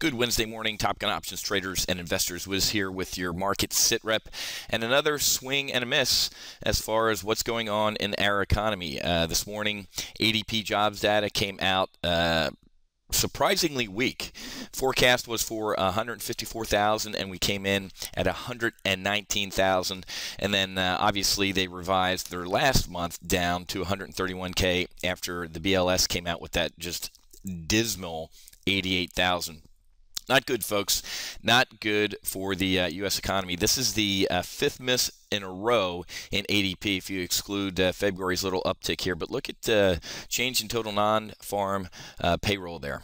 Good Wednesday morning, Top Gun options traders and investors. Whiz here with your Market SITREP and another swing and a miss as far as what's going on in our economy. This morning, ADP jobs data came out surprisingly weak. Forecast was for 154,000 and we came in at 119,000, and then obviously they revised their last month down to 131K after the BLS came out with that just dismal 88,000. Not good, folks. Not good for the U.S. economy. This is the fifth miss in a row in ADP if you exclude February's little uptick here. But look at change in total non-farm payroll there.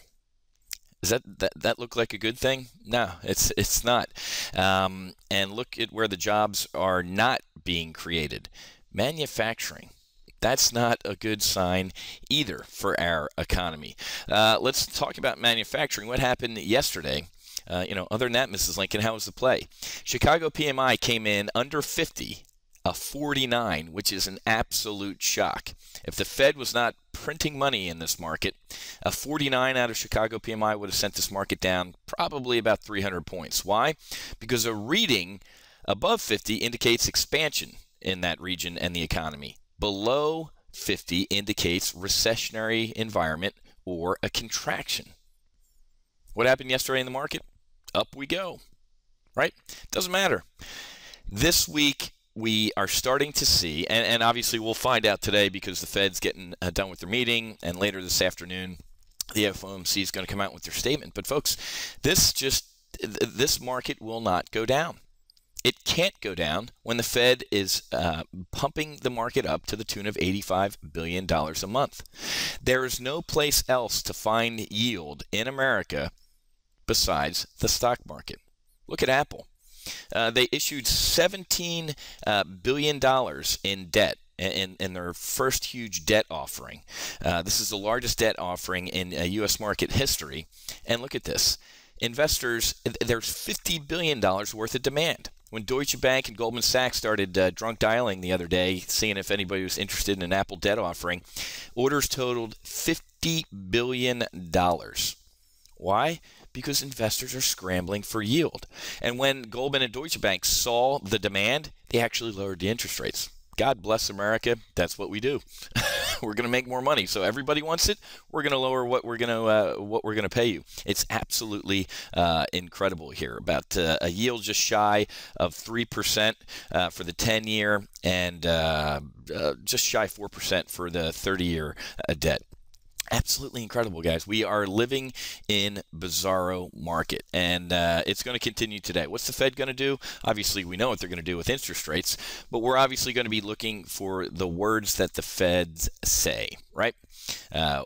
Does that look like a good thing? No, it's not. And look at where the jobs are not being created. Manufacturing. That's not a good sign either for our economy. Let's talk about manufacturing. What happened yesterday? Other than that, Mrs. Lincoln, how was the play? Chicago PMI came in under 50, a 49, which is an absolute shock. If the Fed was not printing money in this market, a 49 out of Chicago PMI would have sent this market down probably about 300 points. Why? Because a reading above 50 indicates expansion in that region and the economy. Below 50 indicates recessionary environment or a contraction. What happened yesterday in the market? Up we go, right? Doesn't matter. This week we are starting to see, and obviously we'll find out today because the Fed's getting done with their meeting, and later this afternoon the FOMC is going to come out with their statement. But folks, this market will not go down. It can't go down when the Fed is pumping the market up to the tune of $85 billion a month. There is no place else to find yield in America besides the stock market. Look at Apple. They issued $17 billion in debt in their first huge debt offering. This is the largest debt offering in U.S. market history. And look at this. Investors, there's $50 billion worth of demand. When Deutsche Bank and Goldman Sachs started drunk dialing the other day, seeing if anybody was interested in an Apple debt offering, orders totaled $50 billion. Why? Because investors are scrambling for yield. And when Goldman and Deutsche Bank saw the demand, they actually lowered the interest rates. God bless America. That's what we do. We're going to make more money. So everybody wants it. We're going to lower what we're going to pay you. It's absolutely incredible here. About a yield just shy of 3% for the 10-year and just shy 4% for the 30-year debt. Absolutely incredible, guys. We are living in Bizzarro Market, and it's going to continue today. What's the Fed going to do? Obviously, we know what they're going to do with interest rates, but we're obviously going to be looking for the words that the Feds say, right?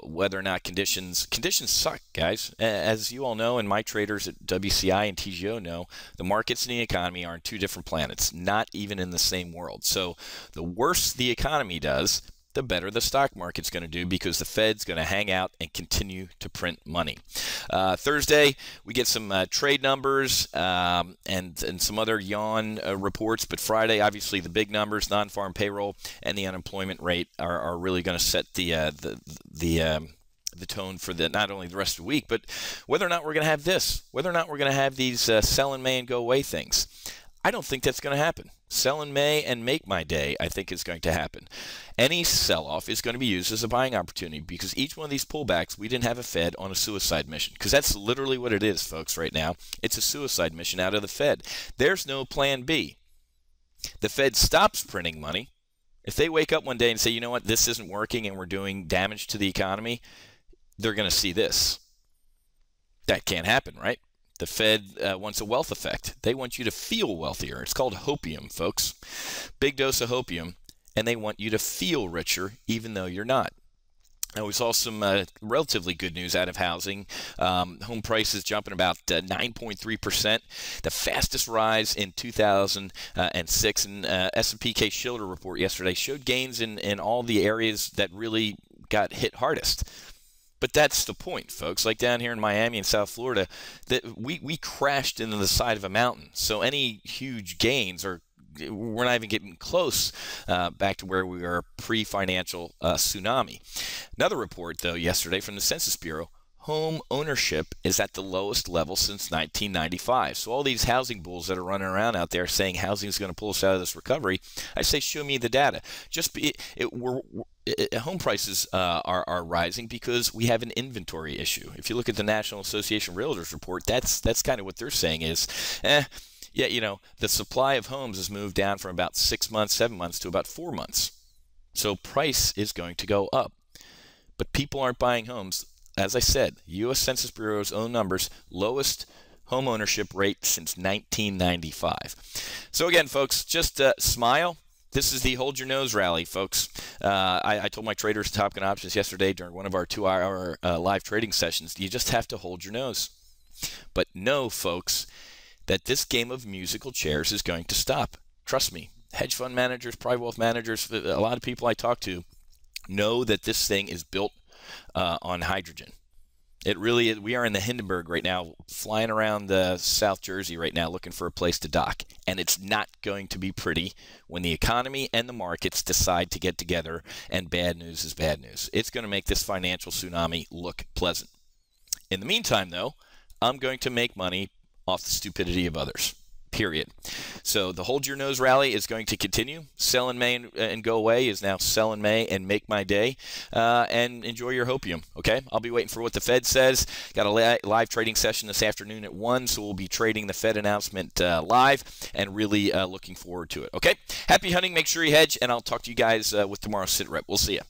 Whether or not conditions suck, guys. As you all know, and my traders at WCI and TGO know, the markets and the economy are on two different planets, not even in the same world. So the worse the economy does, the better the stock market's going to do, because the Fed's going to hang out and continue to print money. Thursday, we get some trade numbers and some other yawn reports. But Friday, obviously, the big numbers, non-farm payroll and the unemployment rate are really going to set the tone for not only the rest of the week, but whether or not we're going to have this, whether or not we're going to have these sell in May and go away things. I don't think that's going to happen. Sell in May and make my day, I think, is going to happen. Any sell-off is going to be used as a buying opportunity, because each one of these pullbacks, we didn't have a Fed on a suicide mission, because that's literally what it is, folks, right now. It's a suicide mission out of the Fed. There's no plan B. The Fed stops printing money. If they wake up one day and say, you know what, this isn't working and we're doing damage to the economy, they're going to see this. That can't happen, right? The Fed wants a wealth effect. They want you to feel wealthier. It's called hopium, folks. Big dose of hopium, and they want you to feel richer even though you're not. Now, we saw some relatively good news out of housing. Home prices jumping about 9.3%, the fastest rise in 2006. And S&P Case-Shiller report yesterday showed gains in all the areas that really got hit hardest. But that's the point, folks. Like down here in Miami and South Florida, that we crashed into the side of a mountain. So any huge gains we're not even getting close back to where we were pre-financial tsunami. Another report, though, yesterday from the Census Bureau, home ownership is at the lowest level since 1995. So all these housing bulls that are running around out there saying housing is going to pull us out of this recovery, I say show me the data. Home prices are rising because we have an inventory issue. If you look at the National Association of Realtors report, that's kind of what they're saying is, yeah, you know, the supply of homes has moved down from about 6 months, 7 months to about 4 months. So price is going to go up. But people aren't buying homes. As I said, U.S. Census Bureau's own numbers, lowest home ownership rate since 1995. So again, folks, just smile. This is the hold your nose rally, folks. I told my traders at Top Gun Options yesterday during one of our 2-hour live trading sessions, you just have to hold your nose. But know, folks, that this game of musical chairs is going to stop. Trust me. Hedge fund managers, private wealth managers, a lot of people I talk to know that this thing is built on hydrogen. It really is. We are in the Hindenburg right now, flying around South Jersey right now looking for a place to dock. And it's not going to be pretty when the economy and the markets decide to get together and bad news is bad news. It's going to make this financial tsunami look pleasant. In the meantime, though, I'm going to make money off the stupidity of others, period. So the hold your nose rally is going to continue. Sell in May and go away is now sell in May and make my day, and enjoy your hopium, okay? I'll be waiting for what the Fed says. Got a live trading session this afternoon at 1, so we'll be trading the Fed announcement live and really looking forward to it, okay? Happy hunting. Make sure you hedge, and I'll talk to you guys with tomorrow's SITREP. We'll see you.